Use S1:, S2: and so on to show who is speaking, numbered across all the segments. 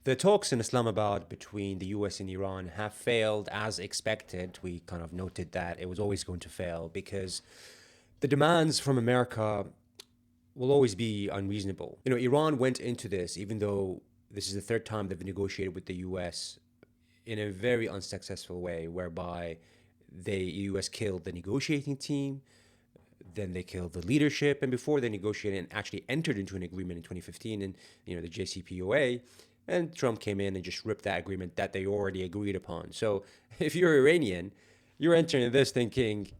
S1: The talks in Islamabad between the US and Iran have failed as expected. We kind of noted that it was always going to fail because the demands from America will always be unreasonable. Iran went into this, even though this is the third time they've negotiated with the US, in a very unsuccessful way, whereby the US killed the negotiating team, then they killed the leadership, and before they negotiated and actually entered into an agreement in 2015, and the JCPOA, and Trump came in and just ripped that agreement that they already agreed upon. So if you're Iranian, you're entering this thinking,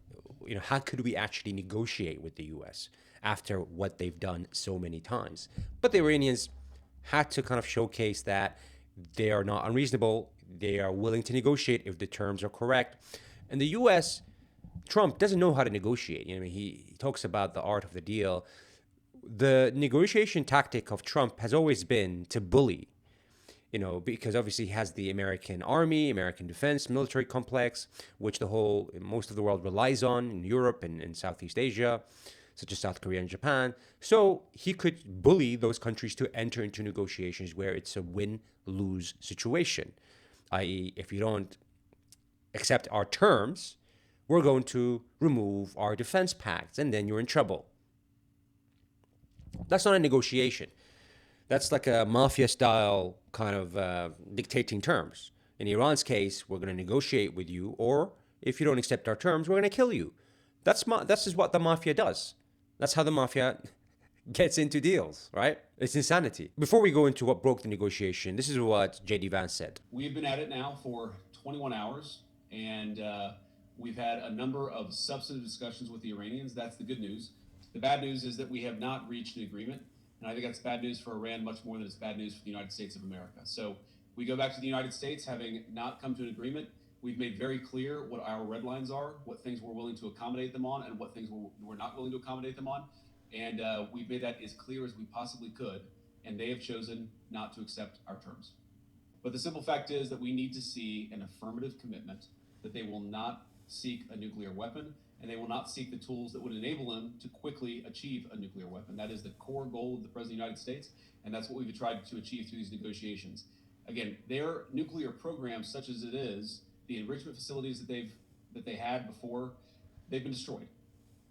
S1: how could we actually negotiate with the US after what they've done so many times? But the Iranians had to kind of showcase that they are not unreasonable. They are willing to negotiate if the terms are correct. And the US, Trump doesn't know how to negotiate. He talks about the art of the deal. The negotiation tactic of Trump has always been to bully, because obviously he has the American army, American defense, military complex, which most of the world relies on in Europe and in Southeast Asia, such as South Korea and Japan. So he could bully those countries to enter into negotiations where it's a win-lose situation, i.e., if you don't accept our terms, we're going to remove our defense pacts, and then you're in trouble. That's not a negotiation. That's like a mafia style kind of dictating terms. In Iran's case, we're going to negotiate with you, or if you don't accept our terms, we're going to kill you. That's just what the mafia does. That's how the mafia gets into deals, right? It's insanity. Before we go into what broke the negotiation, this is what JD Vance said.
S2: We've been at it now for 21 hours, and we've had a number of substantive discussions with the Iranians. That's the good news. The bad news is that we have not reached an agreement. And I think that's bad news for Iran much more than it's bad news for the United States of America. So we go back to the United States having not come to an agreement. We've made very clear what our red lines are, what things we're willing to accommodate them on, and what things we're not willing to accommodate them on. And we've made that as clear as we possibly could. And they have chosen not to accept our terms. But the simple fact is that we need to see an affirmative commitment that they will not seek a nuclear weapon, and they will not seek the tools that would enable them to quickly achieve a nuclear weapon. That is the core goal of the President of the United States, and that's what we've tried to achieve through these negotiations. Again, their nuclear program, such as it is, the enrichment facilities that they had before, they've been destroyed.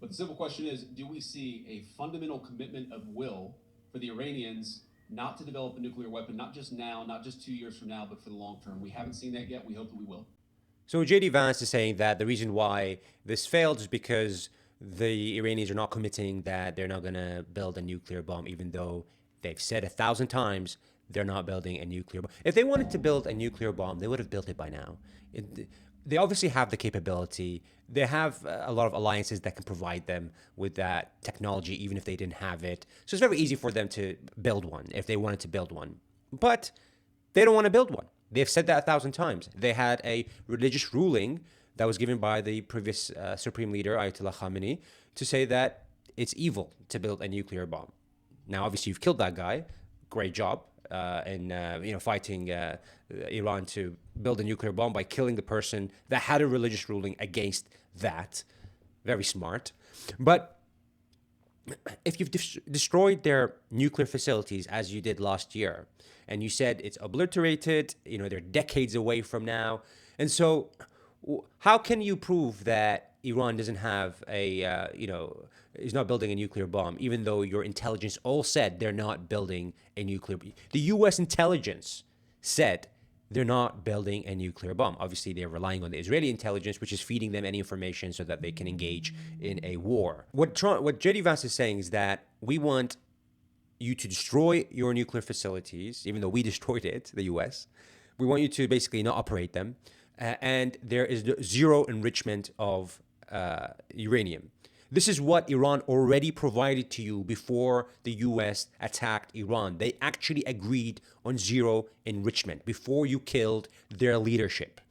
S2: But the simple question is, do we see a fundamental commitment of will for the Iranians not to develop a nuclear weapon, not just now, not just 2 years from now, but for the long term? We haven't seen that yet. We hope that we will.
S1: So JD Vance is saying that the reason why this failed is because the Iranians are not committing that they're not going to build a nuclear bomb, even though they've said 1,000 times they're not building a nuclear bomb. If they wanted to build a nuclear bomb, they would have built it by now. They obviously have the capability. They have a lot of alliances that can provide them with that technology, even if they didn't have it. So it's very easy for them to build one if they wanted to build one. But they don't want to build one. They've said that 1,000 times. They had a religious ruling that was given by the previous supreme leader, Ayatollah Khamenei, to say that it's evil to build a nuclear bomb. Now, obviously, you've killed that guy. Great job in fighting Iran to build a nuclear bomb by killing the person that had a religious ruling against that. Very smart. But if you've destroyed their nuclear facilities as you did last year, and you said it's obliterated, they're decades away from now, and so how can you prove that Iran doesn't have is not building a nuclear bomb, even though your intelligence all said they're not building a nuclear bomb? The U.S. intelligence said they're not building a nuclear bomb. Obviously, they're relying on the Israeli intelligence, which is feeding them any information so that they can engage in a war. What JD Vance is saying is that we want you to destroy your nuclear facilities, even though we destroyed it, the U.S. We want you to basically not operate them. And there is zero enrichment of uranium. This is what Iran already provided to you before the U.S. attacked Iran. They actually agreed on zero enrichment before you killed their leadership.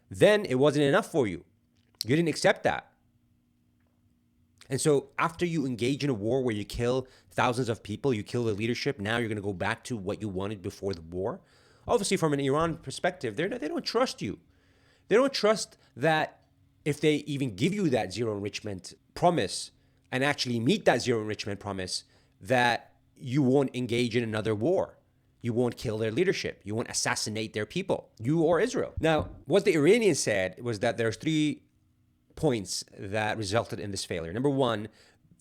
S1: Then it wasn't enough for you. You didn't accept that. And so after you engage in a war where you kill thousands of people, you kill the leadership, now you're going to go back to what you wanted before the war? Obviously, from an Iran perspective, they don't trust you. They don't trust that if they even give you that zero enrichment promise and actually meet that zero enrichment promise, that you won't engage in another war. You won't kill their leadership. You won't assassinate their people, you or Israel. Now, what the Iranians said was that there's 3 points that resulted in this failure. Number one,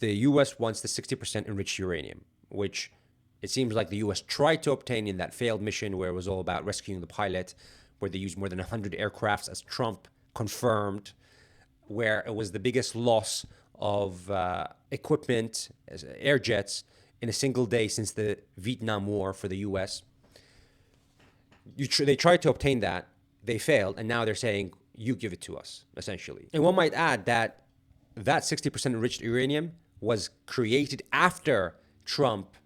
S1: the U.S. wants the 60% enriched uranium, which it seems like the U.S. tried to obtain in that failed mission where it was all about rescuing the pilot, where they used more than 100 aircrafts, as Trump confirmed, where it was the biggest loss of equipment, air jets, in a single day since the Vietnam War for the U.S. They tried to obtain that, they failed, and now they're saying, you give it to us, essentially. And one might add that 60% enriched uranium was created after Trump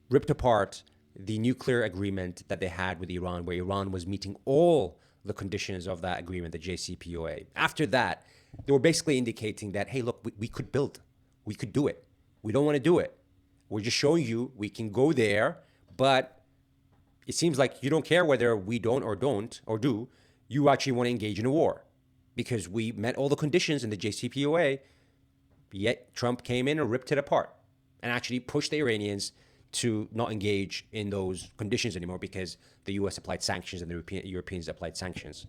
S1: ripped apart the nuclear agreement that they had with Iran, where Iran was meeting all the conditions of that agreement, the JCPOA. After that, they were basically indicating that, hey, look, we could build, we could do it. We don't want to do it. We're just showing you we can go there, but it seems like you don't care whether we don't or do. You actually want to engage in a war because we met all the conditions in the JCPOA, yet Trump came in and ripped it apart and actually pushed the Iranians to not engage in those conditions anymore because the U.S. applied sanctions and the Europeans applied sanctions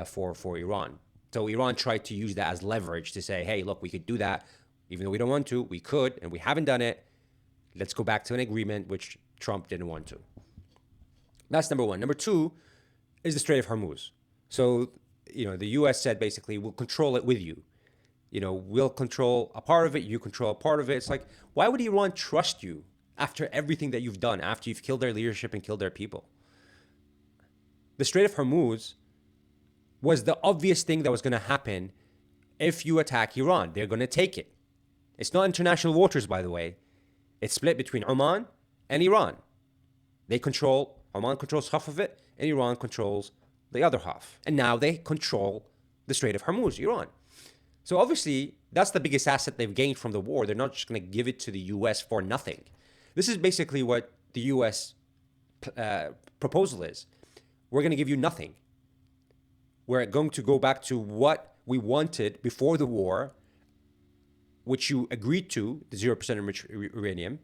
S1: for Iran. So Iran tried to use that as leverage to say, hey, look, we could do that. Even though we don't want to, we could, and we haven't done it. Let's go back to an agreement, which Trump didn't want to. That's number one. Number two is the Strait of Hormuz. So, the U.S. said basically, we'll control it with you. We'll control a part of it, you control a part of it. It's like, why would Iran trust you after everything that you've done, after you've killed their leadership and killed their people? The Strait of Hormuz was the obvious thing that was going to happen if you attack Iran. They're going to take it. It's not international waters, by the way. It's split between Oman and Iran. Oman controls half of it, and Iran controls the other half. And now they control the Strait of Hormuz, Iran. So obviously, that's the biggest asset they've gained from the war. They're not just going to give it to the U.S. for nothing. This is basically what the U.S. Proposal is. We're going to give you nothing. We're going to go back to what we wanted before the war, which you agreed to, the 0% enriched uranium.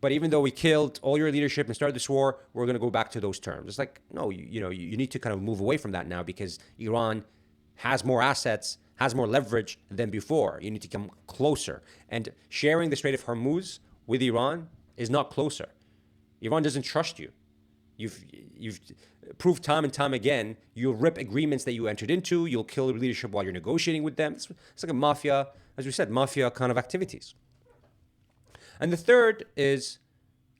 S1: But even though we killed all your leadership and started this war, we're going to go back to those terms. It's like, no, you need to kind of move away from that now because Iran has more assets, has more leverage than before. You need to come closer. And sharing the Strait of Hormuz with Iran is not closer. Iran doesn't trust you. You've proved time and time again, you'll rip agreements that you entered into, you'll kill leadership while you're negotiating with them. It's like a mafia, as we said, mafia kind of activities. And the third is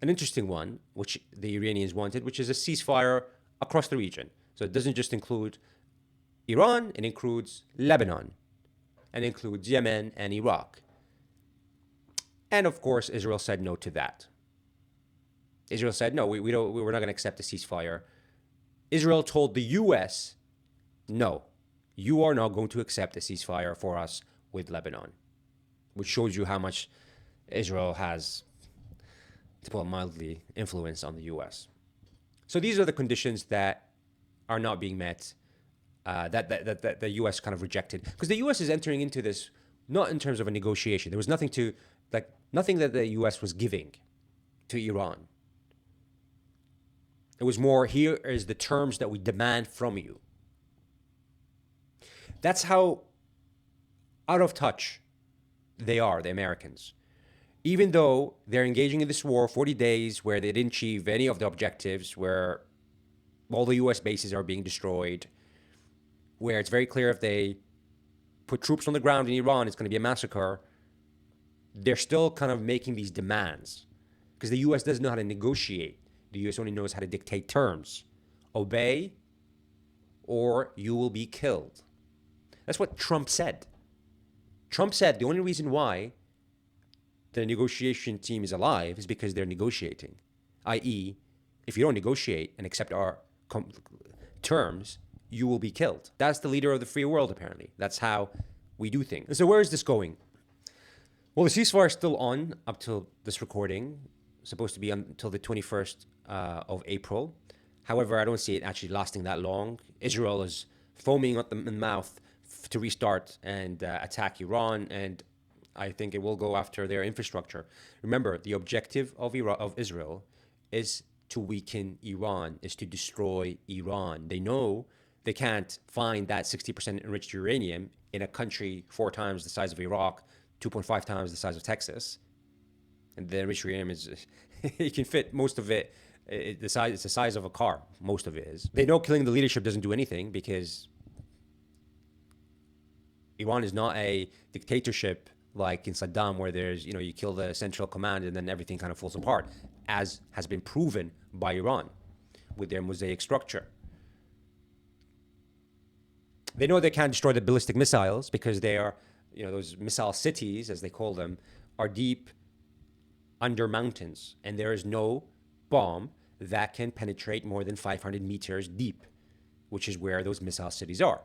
S1: an interesting one, which the Iranians wanted, which is a ceasefire across the region. So it doesn't just include Iran, it includes Lebanon, and includes Yemen and Iraq. And of course, Israel said no to that. Israel said, no, we're not going to accept a ceasefire. Israel told the U.S., no, you are not going to accept a ceasefire for us with Lebanon, which shows you how much Israel has, to put it mildly, influence on the U.S. So these are the conditions that are not being met, that the U.S. kind of rejected. Because the U.S. is entering into this not in terms of a negotiation. There was nothing that the U.S. was giving to Iran. It was more, here is the terms that we demand from you. That's how out of touch they are, the Americans. Even though they're engaging in this war 40 days where they didn't achieve any of the objectives, where all the U.S. bases are being destroyed, where it's very clear if they put troops on the ground in Iran, it's going to be a massacre, they're still kind of making these demands because the U.S. doesn't know how to negotiate. The U.S. only knows how to dictate terms. Obey or you will be killed. That's what Trump said. Trump said the only reason why the negotiation team is alive is because they're negotiating. I.e., if you don't negotiate and accept our terms, you will be killed. That's the leader of the free world, apparently. That's how we do things. And so where is this going? Well, the ceasefire is still on up till this recording. Supposed to be until the 21st of April. However, I don't see it actually lasting that long. Israel is foaming at the mouth to restart and attack Iran, and I think it will go after their infrastructure. Remember, the objective of Israel is to weaken Iran, is to destroy Iran. They know they can't find that 60% enriched uranium in a country 4 times the size of Iraq, 2.5 times the size of Texas. And the enriched uranium is, you can fit most of it, it's the size of a car, most of it is. They know killing the leadership doesn't do anything because Iran is not a dictatorship like in Saddam, where there's, you kill the central command and then everything kind of falls apart, as has been proven by Iran with their mosaic structure. They know they can't destroy the ballistic missiles because they are, those missile cities, as they call them, are deep under mountains. And there is no bomb that can penetrate more than 500 meters deep, which is where those missile cities are.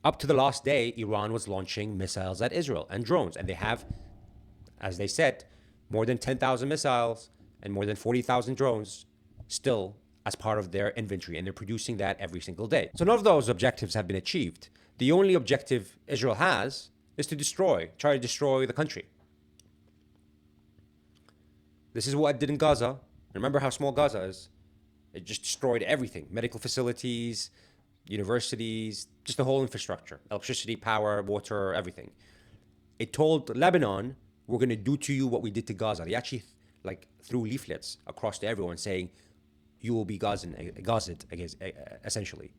S1: Up to the last day, Iran was launching missiles at Israel and drones. And they have, as they said, more than 10,000 missiles and more than 40,000 drones still as part of their inventory. And they're producing that every single day. So none of those objectives have been achieved. The only objective Israel has is to try to destroy the country. This is what it did in Gaza. Remember how small Gaza is? It just destroyed everything. Medical facilities, universities, just the whole infrastructure, electricity, power, water, everything. It told Lebanon, we're going to do to you what we did to Gaza. They actually threw leaflets across to everyone saying, you will be Gazan, essentially.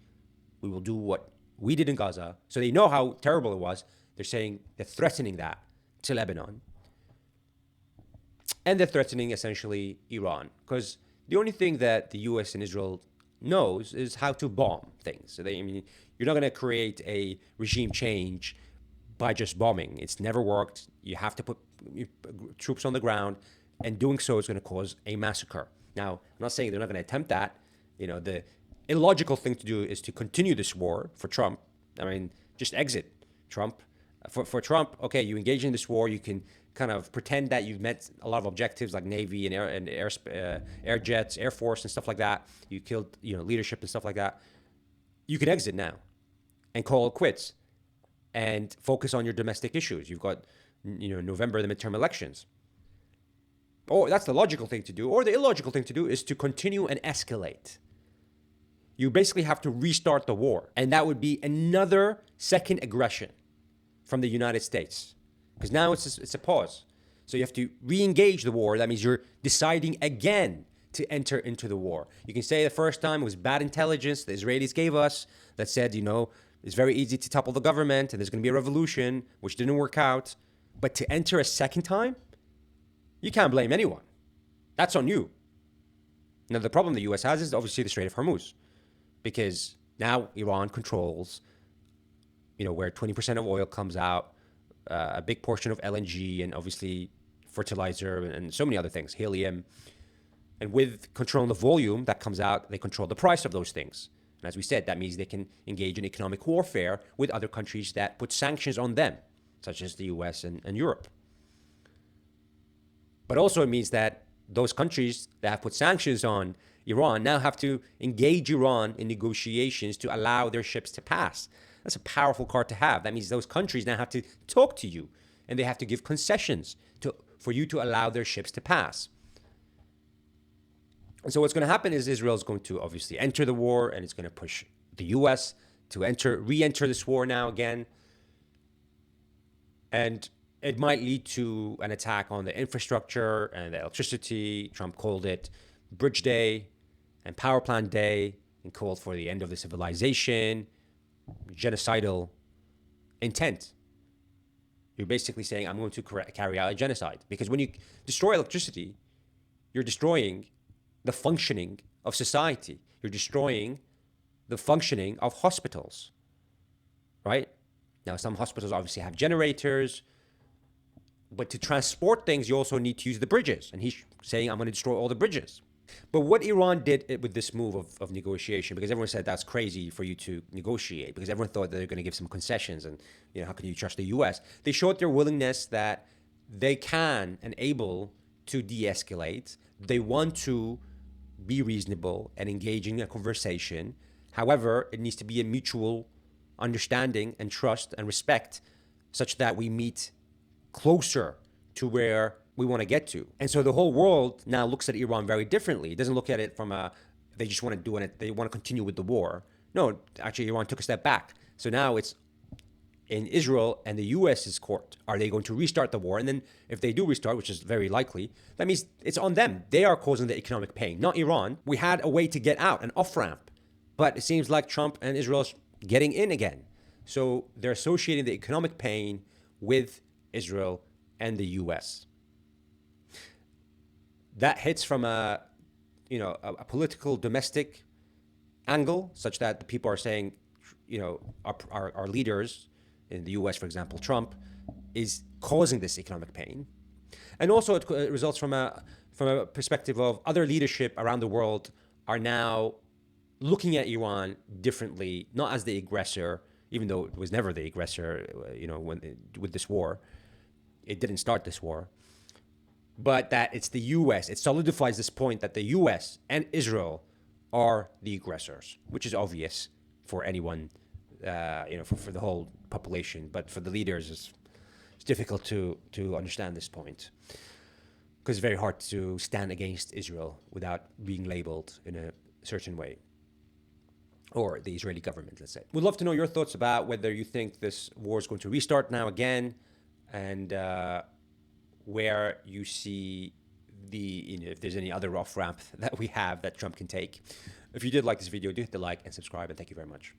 S1: We will do what we did in Gaza. So they know how terrible it was. They're threatening that to Lebanon. And they're threatening essentially Iran, because the only thing that the US and Israel knows is how to bomb things. So you're not going to create a regime change by just bombing. It's never worked. You have to put troops on the ground, and doing so is going to cause a massacre. Now, I'm not saying they're not going to attempt that. The illogical thing to do is to continue this war for Trump. Just exit Trump. For Trump, okay, you engage in this war, you can kind of pretend that you've met a lot of objectives like Navy and air jets, Air Force and stuff like that. You killed, leadership and stuff like that. You can exit now and call it quits and focus on your domestic issues. You've got, November, the midterm elections. Or that's the logical thing to do. Or the illogical thing to do is to continue and escalate. You basically have to restart the war. And that would be another second aggression from the United States. Because now it's a pause. So you have to re-engage the war. That means you're deciding again to enter into the war. You can say the first time it was bad intelligence the Israelis gave us that said, it's very easy to topple the government and there's going to be a revolution, which didn't work out. But to enter a second time, you can't blame anyone. That's on you. Now, the problem the US has is obviously the Strait of Hormuz, because now Iran controls, where 20% of oil comes out, a big portion of LNG, and obviously fertilizer and so many other things, helium. And with controlling the volume that comes out, they control the price of those things. And as we said, that means they can engage in economic warfare with other countries that put sanctions on them, such as the US and Europe. But also it means that those countries that have put sanctions on Iran now have to engage Iran in negotiations to allow their ships to pass. That's a powerful card to have. That means those countries now have to talk to you, and they have to give concessions for you to allow their ships to pass. And so what's going to happen is Israel is going to obviously enter the war, and it's going to push the US to re-enter this war now again. And it might lead to an attack on the infrastructure and the electricity. Trump called it Bridge Day and Power Plant Day, and called for the end of the civilization, genocidal intent. You're basically saying, I'm going to carry out a genocide. Because when you destroy electricity, you're destroying the functioning of society. You're destroying the functioning of hospitals, right? Now, some hospitals obviously have generators, but to transport things, you also need to use the bridges. And he's saying, I'm going to destroy all the bridges. But what Iran did with this move of negotiation, because everyone said that's crazy for you to negotiate, because everyone thought that they're going to give some concessions, and how can you trust the US? They showed their willingness that they can and able to de-escalate. They want to be reasonable and engage in a conversation. However, it needs to be a mutual understanding and trust and respect, such that we meet closer to where we want to get to. And so the whole world now looks at Iran very differently. It doesn't look at it from they just want to do it, they want to continue with the war. No, actually, Iran took a step back. So now it's in Israel and the US's court. Are they going to restart the war? And then if they do restart, which is very likely, that means it's on them. They are causing the economic pain, not Iran. We had a way to get out, an off-ramp. But it seems like Trump and Israel's getting in again. So they're associating the economic pain with Israel and the US. That hits from a political domestic angle, such that the people are saying, our leaders in the US, for example, Trump, is causing this economic pain. And also it results from a perspective of other leadership around the world are now looking at Iran differently, not as the aggressor, even though it was never the aggressor, with this war. It didn't start this war. But that it's the US. It solidifies this point that the US and Israel are the aggressors, which is obvious for anyone, for the whole population. But for the leaders, it's difficult to understand this point, because it's very hard to stand against Israel without being labeled in a certain way, or the Israeli government, let's say. We'd love to know your thoughts about whether you think this war is going to restart now again, and where you see if there's any other off ramp that we have that Trump can take. If you did like this video, do hit the like and subscribe, and thank you very much.